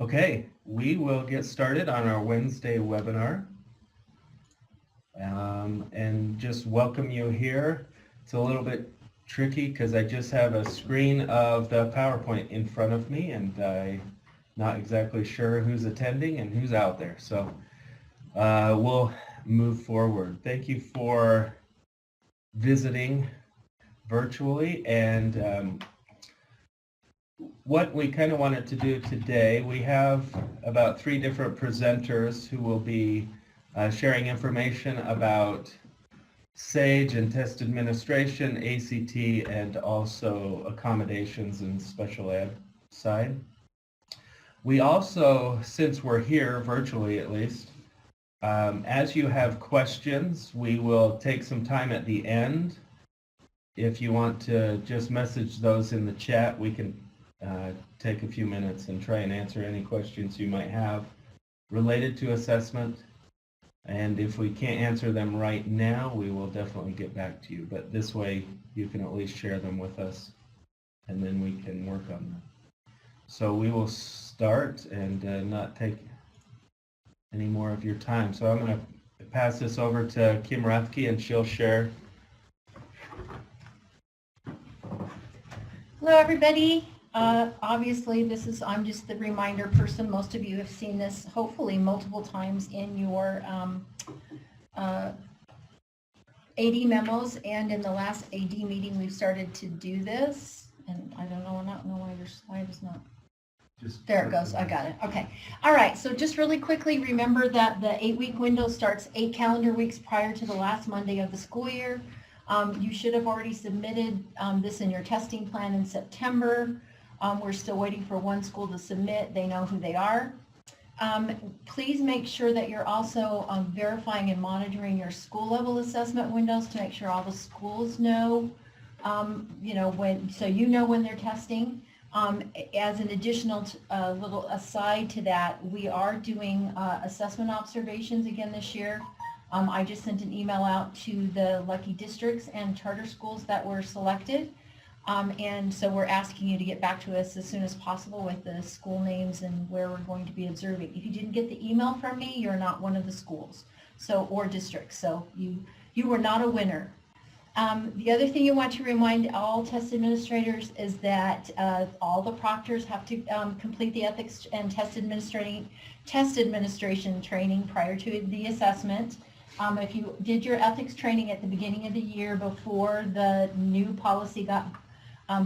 Okay, we will get started on our Wednesday webinar. And just welcome you here. It's a little bit tricky because I just have a screen of the PowerPoint in front of me and I'm not exactly sure who's attending and who's out there. So we'll move forward. Thank you for visiting virtually, and what we kind of wanted to do today, we have about 3 different presenters who will be sharing information about SAGE and test administration, ACT, and also accommodations and special ed side. We also, since we're here virtually at least, as you have questions, we will take some time at the end. If you want to just message those in the chat, we can take a few minutes and try and answer any questions you might have related to assessment. And if we can't answer them right now, we will definitely get back to you. But this way, you can at least share them with us, and then we can work on them. So we will start and not take any more of your time. So I'm going to pass this over to Kim Rathke, and she'll share. Hello, everybody. Obviously, I'm just the reminder person. Most of you have seen this hopefully multiple times in your AD memos, and in the last AD meeting we've started to do this. And I don't know why your slide is not. There it goes. I got it. Okay. All right. So just really quickly, remember that the 8-week window starts 8 calendar weeks prior to the last Monday of the school year. You should have already submitted this in your testing plan in September. We're still waiting for one school to submit. They know who they are. Please make sure that you're also verifying and monitoring your school level assessment windows to make sure all the schools know, when they're testing. As an additional little aside to that, we are doing assessment observations again this year. I just sent an email out to the lucky districts and charter schools that were selected. And so we're asking you to get back to us as soon as possible with the school names and where we're going to be observing. If you didn't get the email from me, you're not one of the schools or districts. So you were not a winner. The other thing you want to remind all test administrators is that all the proctors have to complete the ethics and test administration training prior to the assessment. If you did your ethics training at the beginning of the year before the new policy got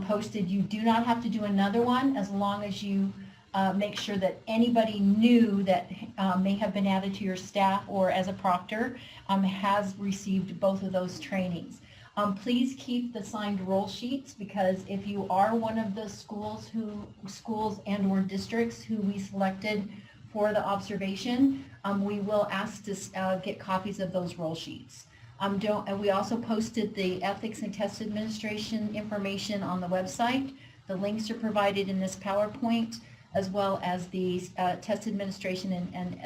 posted, you do not have to do another one as long as you make sure that anybody new that may have been added to your staff or as a proctor has received both of those trainings. Please keep the signed roll sheets, because if you are one of the schools and or districts who we selected for the observation, we will ask to get copies of those roll sheets. We also posted the ethics and test administration information on the website. The links are provided in this PowerPoint, as well as the test administration and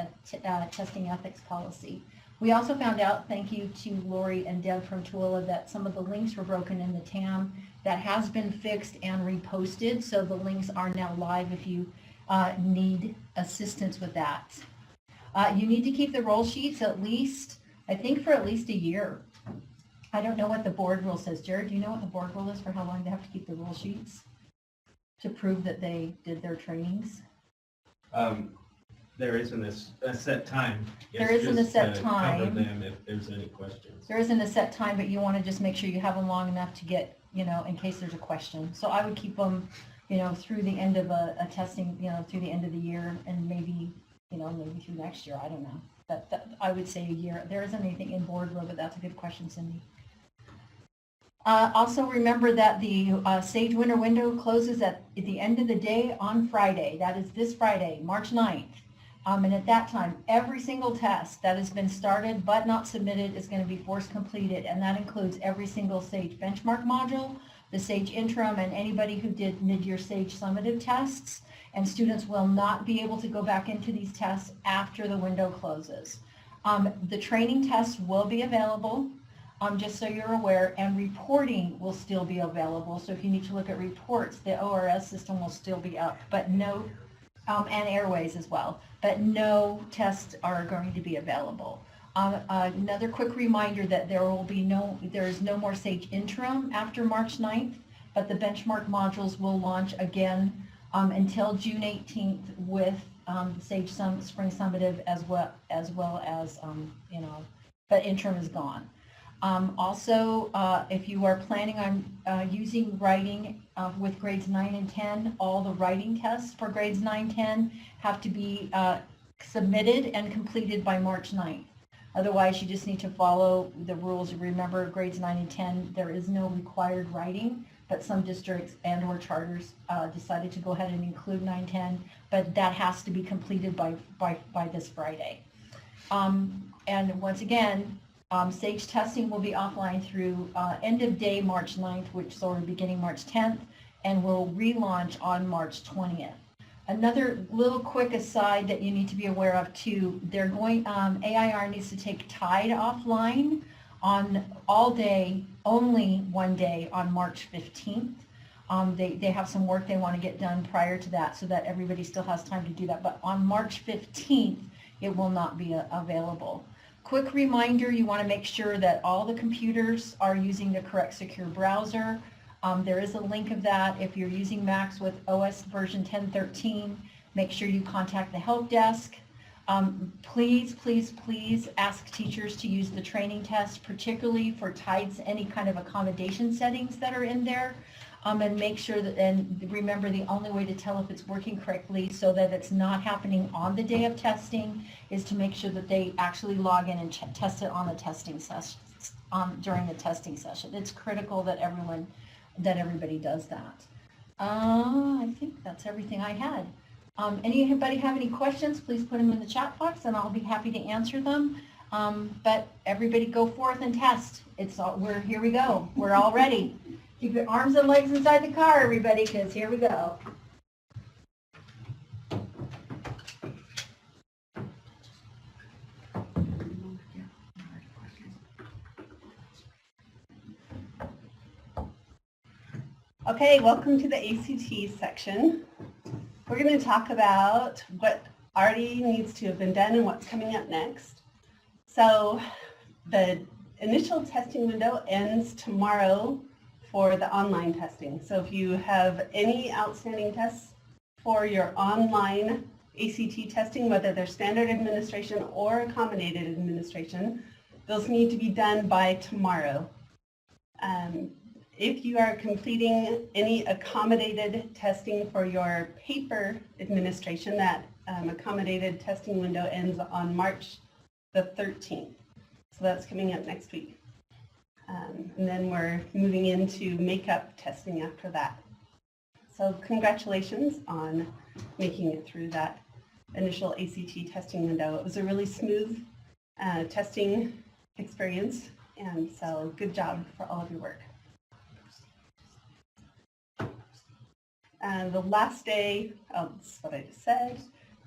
testing ethics policy. We also found out, thank you to Lori and Deb from Tooele, that some of the links were broken in the TAM. That has been fixed and reposted, so the links are now live if you need assistance with that. You need to keep the roll sheets at least, I think, for at least a year. I don't know what the board rule says. Jared, do you know what the board rule is for how long they have to keep the roll sheets to prove that they did their trainings? There isn't a set time. There isn't a set time. Cover them if there's any questions. There isn't a set time, but you want to just make sure you have them long enough to get, in case there's a question. So I would keep them, through the end of a testing, through the end of the year, and maybe through next year. I don't know. That I would say a year. There isn't anything in board rule, but that's a good question, Cindy. Also remember that the SAGE winter window closes at the end of the day on Friday. That is this Friday, March 9th. And at that time, every single test that has been started but not submitted is going to be force completed, and that includes every single SAGE benchmark module, the SAGE interim, and anybody who did mid-year SAGE summative tests. And students will not be able to go back into these tests after the window closes. The training tests will be available, just so you're aware, and reporting will still be available. So if you need to look at reports, the ORS system will still be up, but no and airways as well, but no tests are going to be available. Another quick reminder that there is no more SAGE interim after March 9th, but the benchmark modules will launch again until June 18th with the SAGE Spring Summative as well as but interim is gone. Also, if you are planning on using writing with grades 9 and 10, all the writing tests for grades 9, 10 have to be submitted and completed by March 9th. Otherwise, you just need to follow the rules. Remember, grades 9 and 10, there is no required writing, but some districts and or charters decided to go ahead and include 9, 10, but that has to be completed by this Friday. And once again, SAGE testing will be offline through end of day March 9th, which is already beginning March 10th, and will relaunch on March 20th. Another little quick aside that you need to be aware of too, they're going, AIR needs to take TIDE offline on all day, only one day on March 15th. They have some work they want to get done prior to that so that everybody still has time to do that. But on March 15th, it will not be available. Quick reminder, you want to make sure that all the computers are using the correct secure browser. There is a link of that. If you're using Macs with OS version 10.13, make sure you contact the help desk. Please, please, please ask teachers to use the training test, particularly for TIDES, any kind of accommodation settings that are in there. And make sure that, and remember, the only way to tell if it's working correctly so that it's not happening on the day of testing is to make sure that they actually log in and test it on the testing session, during the testing session. It's critical that everybody does that. I think that's everything I had. Anybody have any questions, please put them in the chat box and I'll be happy to answer them. But everybody go forth and test. Here we go. We're all ready. Keep your arms and legs inside the car, everybody, because here we go. Okay, welcome to the ACT section. We're going to talk about what already needs to have been done and what's coming up next. So the initial testing window ends tomorrow for the online testing. So if you have any outstanding tests for your online ACT testing, whether they're standard administration or accommodated administration, those need to be done by tomorrow. If you are completing any accommodated testing for your paper administration, that accommodated testing window ends on March the 13th. So that's coming up next week. And then we're moving into makeup testing after that. So congratulations on making it through that initial ACT testing window. It was a really smooth testing experience, and so good job for all of your work. The last day, that's what I just said.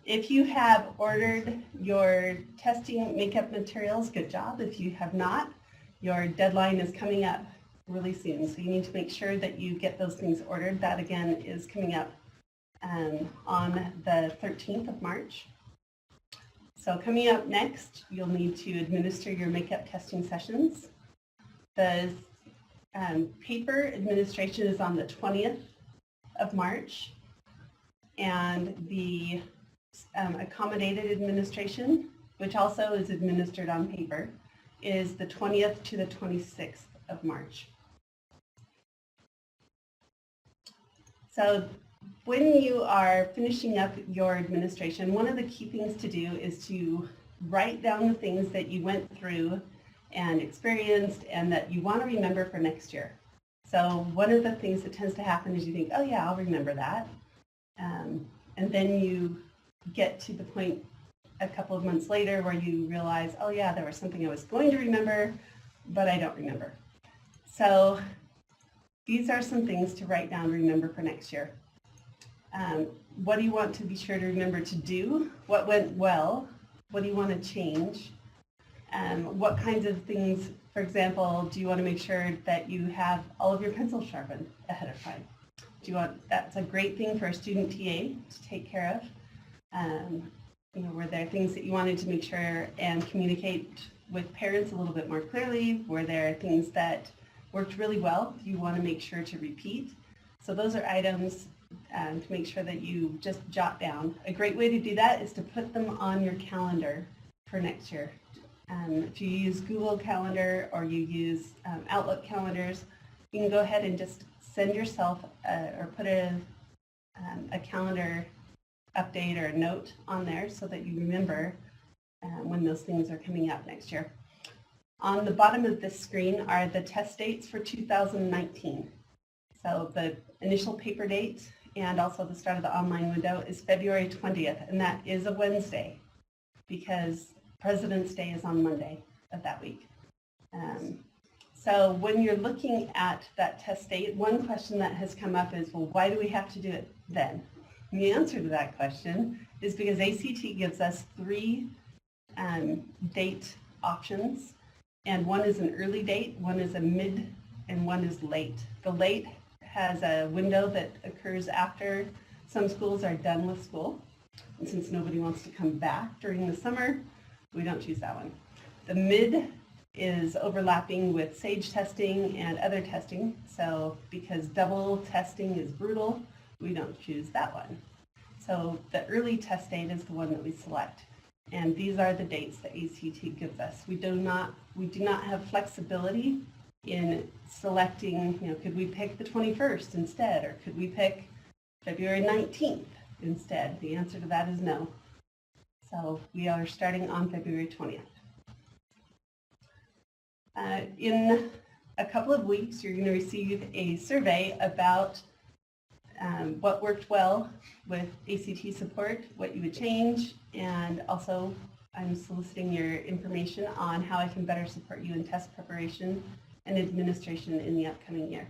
If you have ordered your testing makeup materials, good job. If you have not, your deadline is coming up really soon. So you need to make sure that you get those things ordered. That again is coming up on the 13th of March. So coming up next, you'll need to administer your makeup testing sessions. The paper administration is on the 20th of March, and the accommodated administration, which also is administered on paper, is the 20th to the 26th of March. So when you are finishing up your administration, one of the key things to do is to write down the things that you went through and experienced and that you want to remember for next year. So one of the things that tends to happen is you think, oh yeah, I'll remember that. And then you get to the point a couple of months later where you realize, oh yeah, there was something I was going to remember, but I don't remember. So these are some things to write down, remember for next year. What do you want to be sure to remember to do? What went well? What do you want to change? What kinds of things, for example, do you want to make sure that you have all of your pencils sharpened ahead of time? That's a great thing for a student TA to take care of. Were there things that you wanted to make sure and communicate with parents a little bit more clearly? Were there things that worked really well you want to make sure to repeat? So those are items to make sure that you just jot down. A great way to do that is to put them on your calendar for next year. If you use Google Calendar or you use Outlook calendars, you can go ahead and just send yourself or put a calendar update or a note on there so that you remember when those things are coming up next year. On the bottom of this screen are the test dates for 2019. So the initial paper date and also the start of the online window is February 20th, and that is a Wednesday because President's Day is on Monday of that week. So when you're looking at that test date, one question that has come up is, well, why do we have to do it then? And the answer to that question is because ACT gives us 3 date options, and one is an early date, one is a mid, and one is late. The late has a window that occurs after some schools are done with school, and since nobody wants to come back during the summer, we don't choose that one. The mid is overlapping with SAGE testing and other testing, so because double testing is brutal, we don't choose that one. So the early test date is the one that we select, and these are the dates that ACT gives us. We do not have flexibility in selecting, could we pick the 21st instead, or could we pick February 19th instead? The answer to that is no. So we are starting on February 20th. In a couple of weeks, you're going to receive a survey about what worked well with ACT support, what you would change, and also I'm soliciting your information on how I can better support you in test preparation and administration in the upcoming year.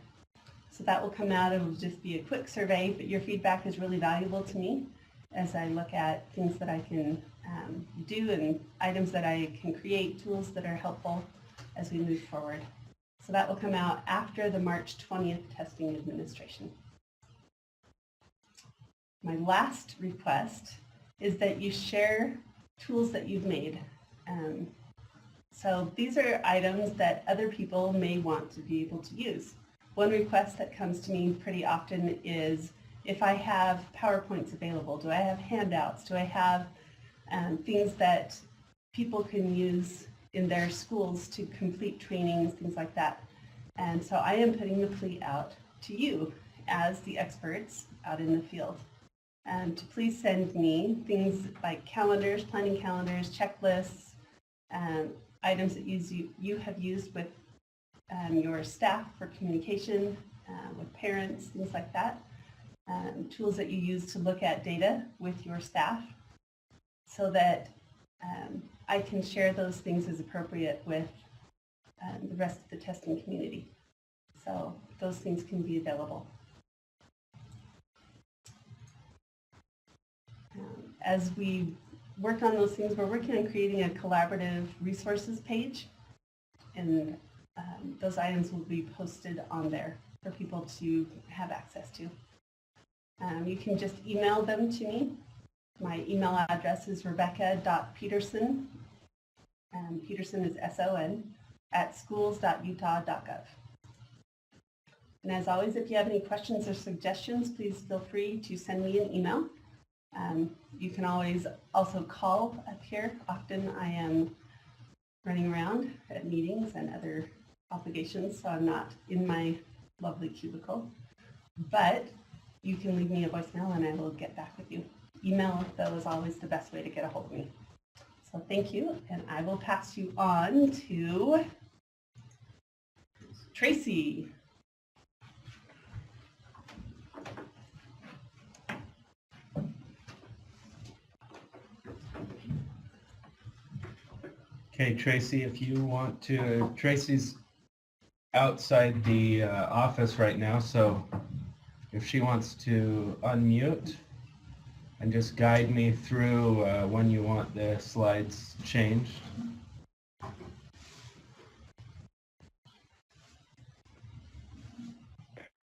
So that will come out. It will just be a quick survey, but your feedback is really valuable to me as I look at things that I can do and items that I can create, tools that are helpful as we move forward. So that will come out after the March 20th testing administration. My last request is that you share tools that you've made. So these are items that other people may want to be able to use. One request that comes to me pretty often is if I have PowerPoints available, do I have handouts, do I have things that people can use in their schools to complete trainings, things like that. And so I am putting the plea out to you as the experts out in the field to please send me things like calendars, planning calendars, checklists, items that you have used with your staff for communication with parents, things like that. Tools that you use to look at data with your staff so that I can share those things as appropriate with the rest of the testing community. So those things can be available. As we work on those things, we're working on creating a collaborative resources page, and those items will be posted on there for people to have access to. You can just email them to me. My email address is rebecca.peterson, Peterson is S-O-N, @schools.utah.gov. And as always, if you have any questions or suggestions, please feel free to send me an email. You can always also call up here. Often I am running around at meetings and other obligations, so I'm not in my lovely cubicle. But you can leave me a voicemail and I will get back with you. Email, though, is always the best way to get a hold of me. So thank you, and I will pass you on to Tracy. Okay, Tracy, if you want to, Tracy's outside the office right now, so if she wants to unmute and just guide me through when you want the slides changed.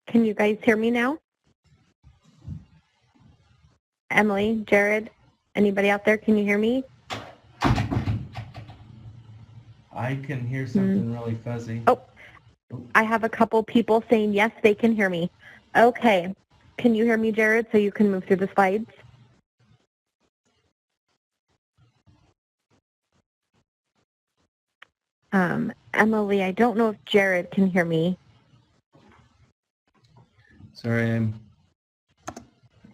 Can you guys hear me now? Emily, Jared? Anybody out there, can you hear me? I can hear something really fuzzy. Oh, I have a couple people saying yes, they can hear me. Okay. Can you hear me, Jared, so you can move through the slides? Emily, I don't know if Jared can hear me. Sorry, I'm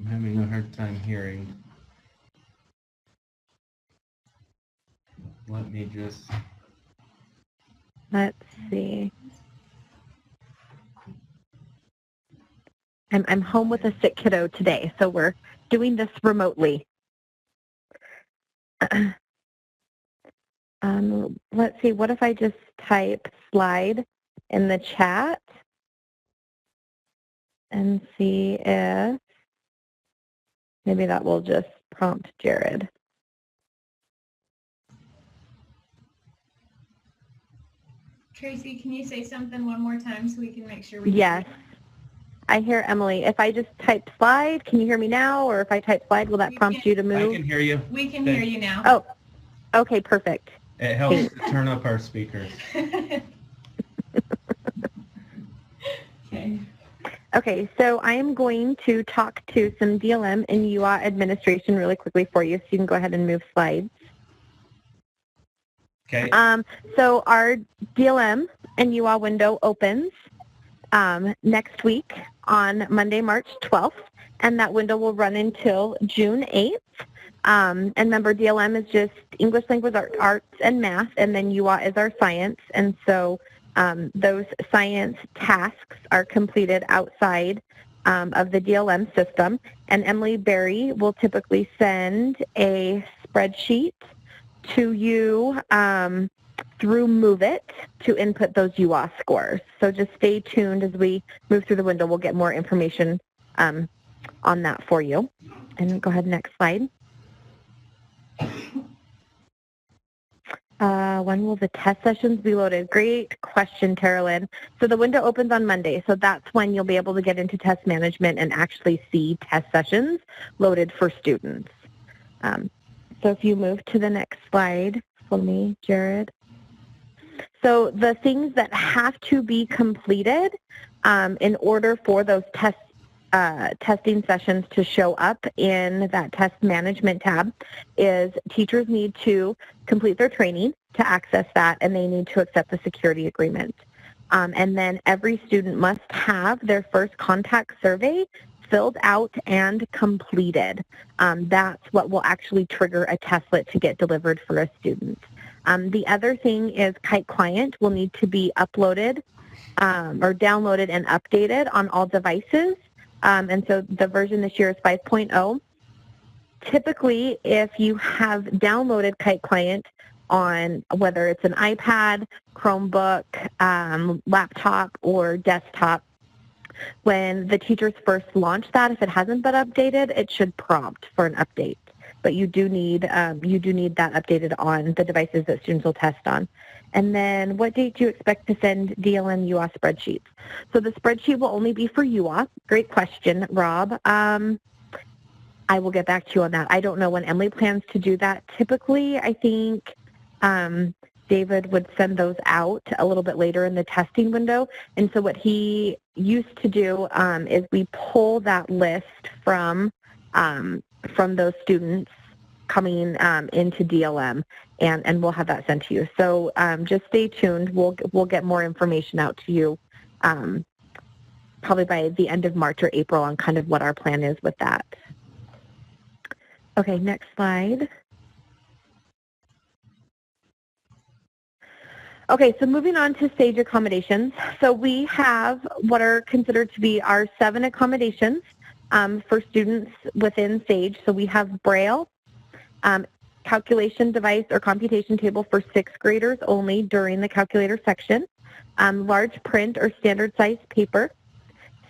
having a hard time hearing. Let me just... Let's see. I'm home with a sick kiddo today, so we're doing this remotely. Let's see, what if I just type slide in the chat and see if maybe that will just prompt Jared. Tracy, can you say something one more time so we can make sure we Yes. I hear Emily. If I just type slide, can you hear me now? Or if I type slide, will that prompt you to move? I can hear you. We can hear you now. Oh, okay, perfect. It helps to turn up our speakers. Okay. Okay, so I am going to talk to some DLM and UA administration really quickly for you, so you can go ahead and move slides. Okay. So our DLM and UA window opens next week on Monday, March 12th, and that window will run until June 8th. And remember, DLM is just English language arts and math, and then UA is our science. And so those science tasks are completed outside of the DLM system. And Emily Berry will typically send a spreadsheet to you through Move It to input those UA scores. So just stay tuned as we move through the window. We'll get more information on that for you. And go ahead, next slide. When will the test sessions be loaded? Great question, Carolyn. So the window opens on Monday, so that's when you'll be able to get into test management and actually see test sessions loaded for students. So if you move to the next slide for me, Jared. So the things that have to be completed in order for those testing sessions to show up in that test management tab is teachers need to complete their training to access that, and they need to accept the security agreement. And then every student must have their first contact survey filled out and completed. That's what will actually trigger a testlet to get delivered for a student. The other thing is Kite Client will need to be uploaded or downloaded and updated on all devices. And so the version this year is 5.0. Typically, if you have downloaded Kite Client on whether it's an iPad, Chromebook, laptop, or desktop, when the teachers first launch that, if it hasn't been updated, it should prompt for an update. But you do need that updated on the devices that students will test on. And then what date do you expect to send DLM UA spreadsheets? So the spreadsheet will only be for UA. Great question, Rob. I will get back to you on that. I don't know when Emily plans to do that. Typically, I think David would send those out a little bit later in the testing window. And so what he used to do is we pull that list from those students coming into DLM, and we'll have that sent to you. So just stay tuned. We'll get more information out to you probably by the end of March or April on kind of what our plan is with that. Okay, next slide. Okay, so moving on to SAGE accommodations. So we have what are considered to be our 7 accommodations for students within SAGE. So we have Braille, calculation device or computation table for 6th graders only during the calculator section, large print or standard size paper,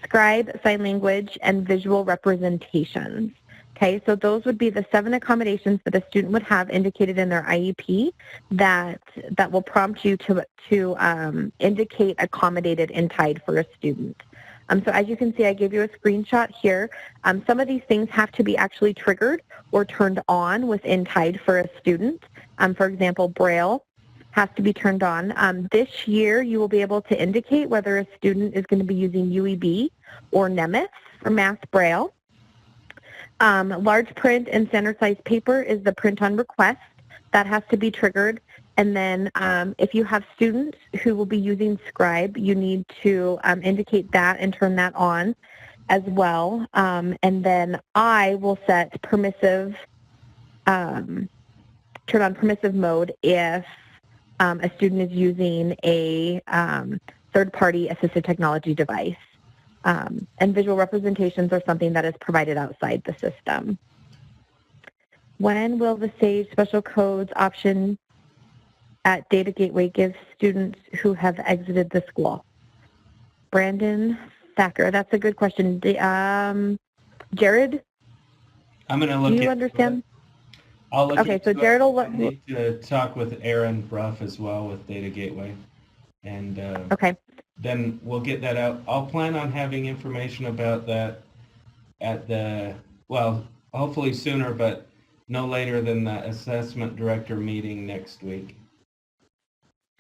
scribe, sign language, and visual representations. Okay, so those would be the 7 accommodations that a student would have indicated in their IEP that will prompt you to indicate accommodated in TIDE for a student. So as you can see, I gave you a screenshot here. Some of these things have to be actually triggered or turned on within Tide for a student. For example, Braille has to be turned on. This year, you will be able to indicate whether a student is going to be using UEB or Nemeth for Math Braille. Large print and standard size paper is the print on request. That has to be triggered. And then if you have students who will be using Scribe, you need to indicate that and turn that on as well. And then I will set permissive, turn on permissive mode if a student is using a third-party assistive technology device. And visual representations are something that is provided outside the system. When will the SAGE special codes option at Data Gateway give students who have exited the school? Brandon Thacker, that's a good question. Jared, I'm going to look do you into understand? it. I'll look Okay, into so Jared will I need to talk with Aaron Bruff as well with Data Gateway. And okay. then we'll get that out. I'll plan on having information about that at the, well, hopefully sooner, but no later than the assessment director meeting next week.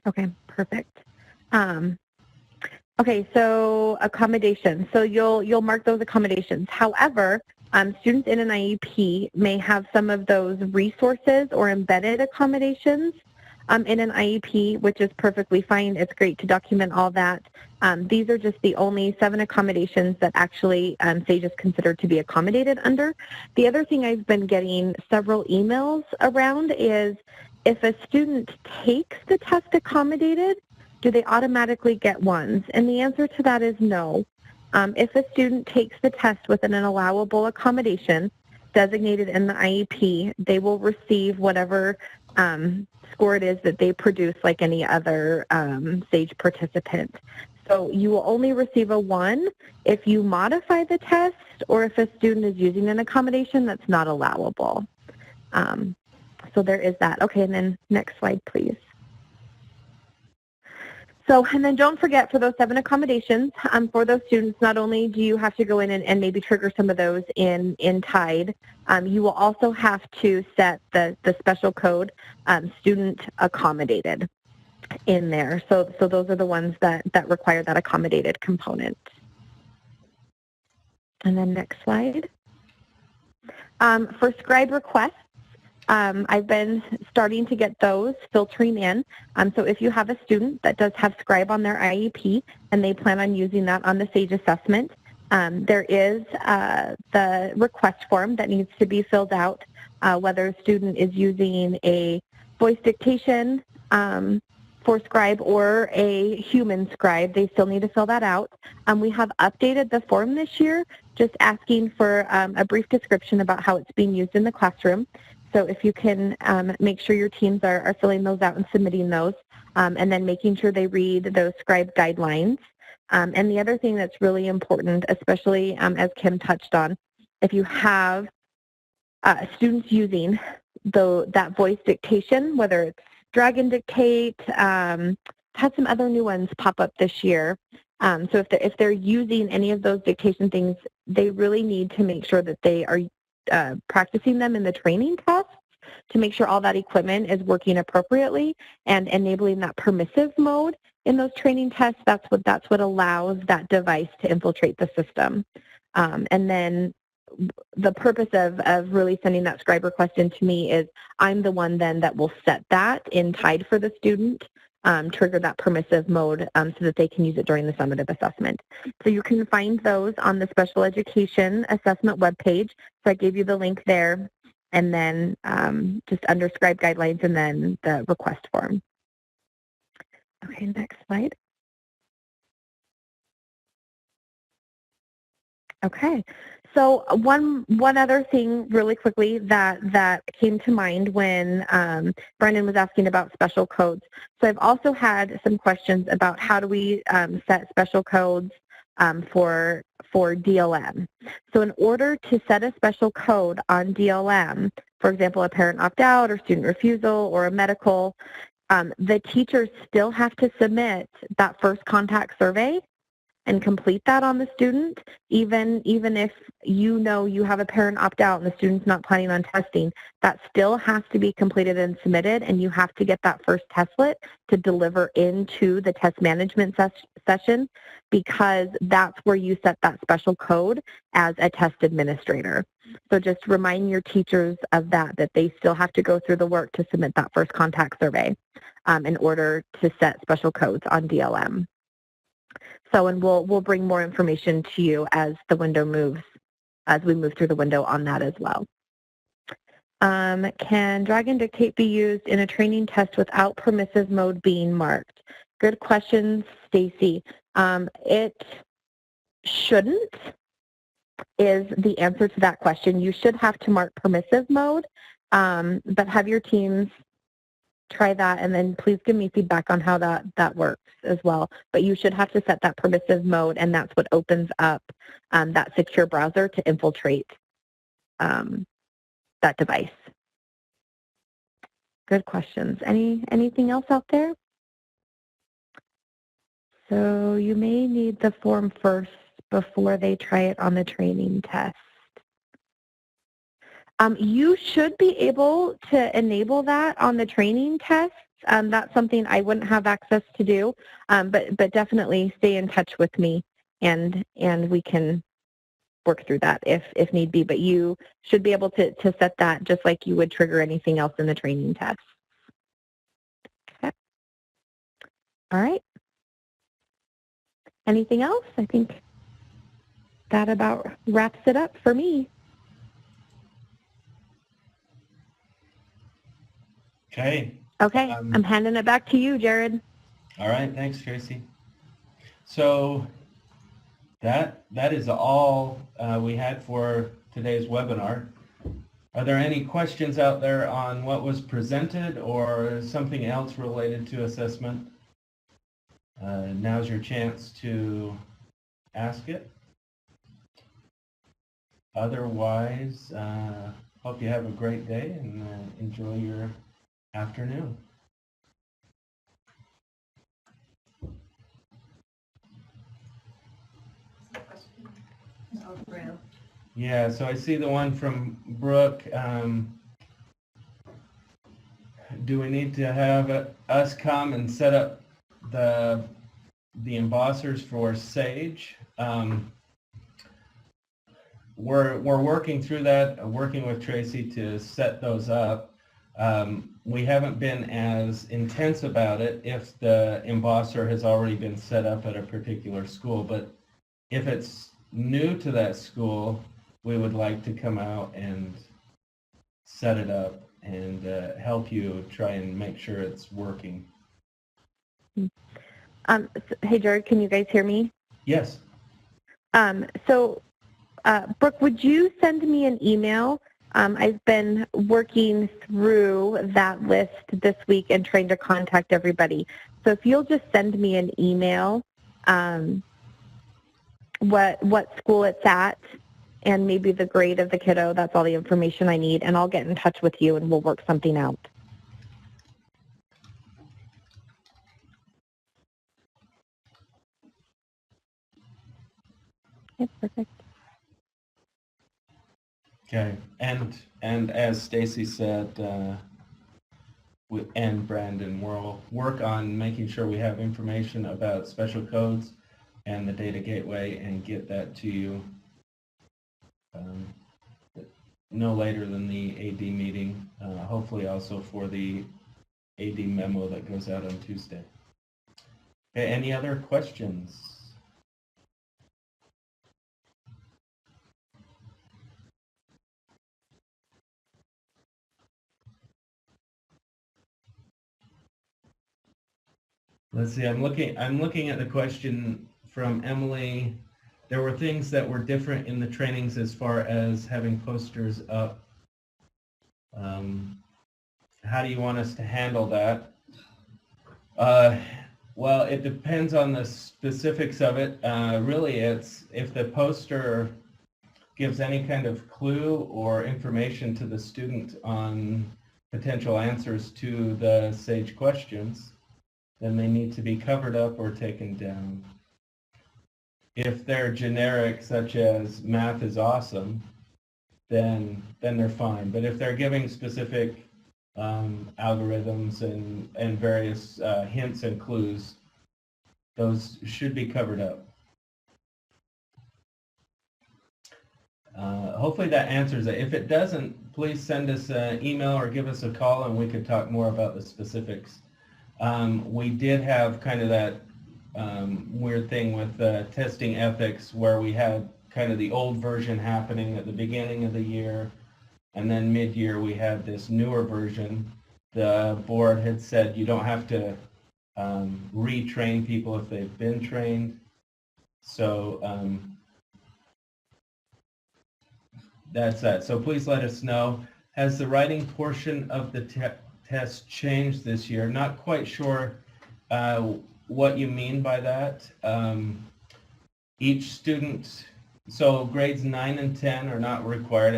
Okay, perfect. Okay, so accommodations. So you'll mark those accommodations. However, students in an IEP may have some of those resources or embedded accommodations in an IEP, which is perfectly fine. It's great to document all that. These are just the only 7 accommodations that actually SAGE is considered to be accommodated under. The other thing I've been getting several emails around is if a student takes the test accommodated, do they automatically get ones? And the answer to that is no. If a student takes the test within an allowable accommodation designated in the IEP, they will receive whatever score it is that they produce like any other SAGE participant. So you will only receive a 1 if you modify the test or if a student is using an accommodation that's not allowable. So there is that. Okay, and then next slide, please. So, and then don't forget for those 7 accommodations, for those students, not only do you have to go in and maybe trigger some of those in Tide, you will also have to set the special code student accommodated in there. So those are the ones that require that accommodated component. And then next slide. For Scribe requests, I've been starting to get those filtering in. So if you have a student that does have Scribe on their IEP and they plan on using that on the SAGE assessment, there is the request form that needs to be filled out, whether a student is using a voice dictation for Scribe or a human Scribe. They still need to fill that out. We have updated the form this year, just asking for a brief description about how it's being used in the classroom. So if you can make sure your teams are filling those out and submitting those, and then making sure they read those Scribe guidelines. And the other thing that's really important, especially as Kim touched on, if you have students using that voice dictation, whether it's Drag and Dictate, had some other new ones pop up this year. So if they're using any of those dictation things, they really need to make sure that they are practicing them in the training tests to make sure all that equipment is working appropriately and enabling that permissive mode in those training tests. That's what allows that device to infiltrate the system. And then the purpose of really sending that Scribe request in to me is I'm the one then that will set that in Tide for the student, trigger that permissive mode so that they can use it during the summative assessment. So you can find those on the special education assessment webpage. So I gave you the link there, and then just under Scribe guidelines and then the request form. Okay, next slide. Okay, so one other thing really quickly that came to mind when Brendan was asking about special codes. So I've also had some questions about how do we set special codes for DLM. So in order to set a special code on DLM, for example, a parent opt-out or student refusal or a medical, the teachers still have to submit that first contact survey and complete that on the student, even if you know you have a parent opt out and the student's not planning on testing, that still has to be completed and submitted, and you have to get that first testlet to deliver into the test management session, because that's where you set that special code as a test administrator. So just remind your teachers of that they still have to go through the work to submit that first contact survey in order to set special codes on DLM. So, and we'll bring more information to you as the window moves, as we move through the window on that as well. Can drag and dictate be used in a training test without permissive mode being marked? Good question, Stacy. It shouldn't is the answer to that question. You should have to mark permissive mode, but have your teams try that, and then please give me feedback on how that works as well. But you should have to set that permissive mode, and that's what opens up that secure browser to infiltrate that device. Good questions. Anything else out there? So you may need the form first before they try it on the training test. You should be able to enable that on the training tests. That's something I wouldn't have access to do, but definitely stay in touch with me, and we can work through that if need be. But you should be able to set that just like you would trigger anything else in the training test. Okay. All right. Anything else? I think that about wraps it up for me. Okay. Okay, I'm handing it back to you, Jared. All right, thanks, Tracy. So that is all we had for today's webinar. Are there any questions out there on what was presented or something else related to assessment? Now's your chance to ask it. Otherwise, hope you have a great day and enjoy your afternoon. Yeah, so I see the one from Brooke. Do we need to have us come and set up the embossers for Sage? We're working through that, working with Tracy to set those up. We haven't been as intense about it if the embosser has already been set up at a particular school, but if it's new to that school, we would like to come out and set it up and help you try and make sure it's working. Hey, Jared, can you guys hear me? Yes. Brooke, would you send me an email? I've been working through that list this week and trying to contact everybody. So if you'll just send me an email, what school it's at, and maybe the grade of the kiddo, that's all the information I need, and I'll get in touch with you and we'll work something out. Okay, perfect. Okay, and as Stacy said, and Brandon, we'll work on making sure we have information about special codes and the data gateway and get that to you no later than the AD meeting, hopefully also for the AD memo that goes out on Tuesday. Okay, any other questions? Let's see, I'm looking at the question from Emily. There were things that were different in the trainings as far as having posters up. How do you want us to handle that? Well, it depends on the specifics of it. Really, it's if the poster gives any kind of clue or information to the student on potential answers to the SAGE questions, then they need to be covered up or taken down. If they're generic, such as math is awesome, then they're fine. But if they're giving specific algorithms and various hints and clues, those should be covered up. Hopefully that answers it. If it doesn't, please send us an email or give us a call and we could talk more about the specifics. We did have kind of that weird thing with testing ethics where we had kind of the old version happening at the beginning of the year, and then mid-year we had this newer version. The board had said you don't have to retrain people if they've been trained. So that's that. So please let us know. Has the writing portion of the test changed this year? Not quite sure what you mean by that. Each student, so grades 9 and 10 are not required,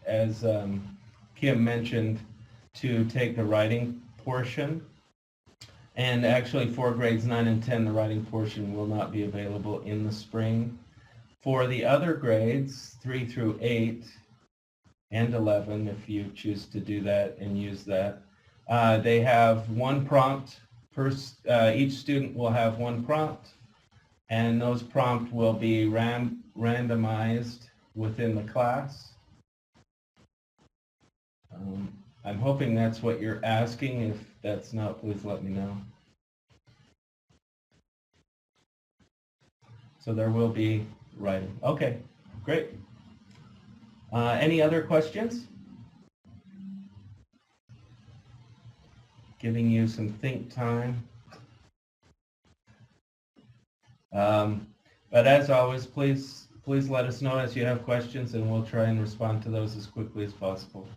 as Kim mentioned, to take the writing portion. And actually for grades 9 and 10, the writing portion will not be available in the spring. For the other grades, 3 through 8 and 11, if you choose to do that and use that, they have one prompt. Each student will have one prompt, and those prompts will be randomized within the class. I'm hoping that's what you're asking. If that's not, please let me know. So there will be writing. Okay, great. Any other questions? Giving you some think time. But as always, please let us know as you have questions, and we'll try and respond to those as quickly as possible.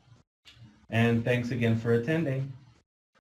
And thanks again for attending.